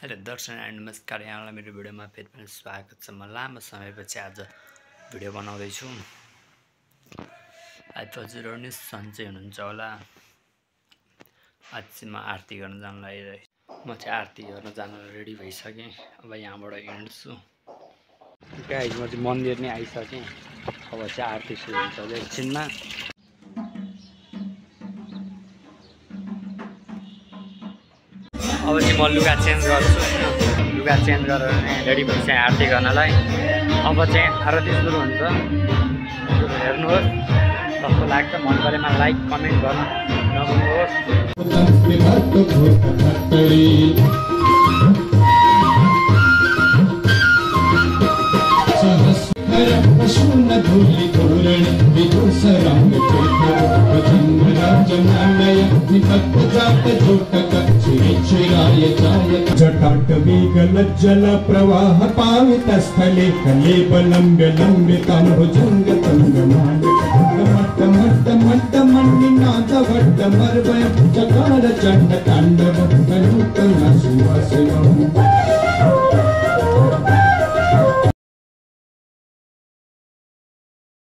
Hello Darshan and नमस्कार, यहाँलाई मेरो भिडियोमा फेरि पनि स्वागत छ। म लामो समयपछि आज भिडियो बनाउँदैछु। आज हजुरहरू नि सन्चै हुनुहुन्छ होला। आज चाहिँ म आरती गर्न जान लागिरहेको छु। म चाहिँ आरती गर्न जान रेडी भइसकेँ। अब यहाँबाट हिँड्छु। गाइस, म चाहिँ मन्दिर नै आइसकेँ। अब चाहिँ आरती सुरु हुन्छ एकछिनमा। अब चाहिँ म लुगा चेन्ज गर्छु होइन। लुगा चेन्ज गरेर रेडी भइसकेँ आरती गर्नलाई। अब चाहिँ आरती सुरु हुन्छ। हेर्नुहोस् कस्तो लाग्छ। मन परेमा लाइक कमेन्ट गर्न नभुल्नुहोस्। जटाटवीगलज्जल प्रवाह पावितस्थले कलेबलम्ब्य लम्बिताम्बुजङ्ग तङ्गमाल मट्टमट्टमट्टमण्डिनाथवट्टमर्वय चकार चण्ड ताण्डव कनूतन सुवासिनम्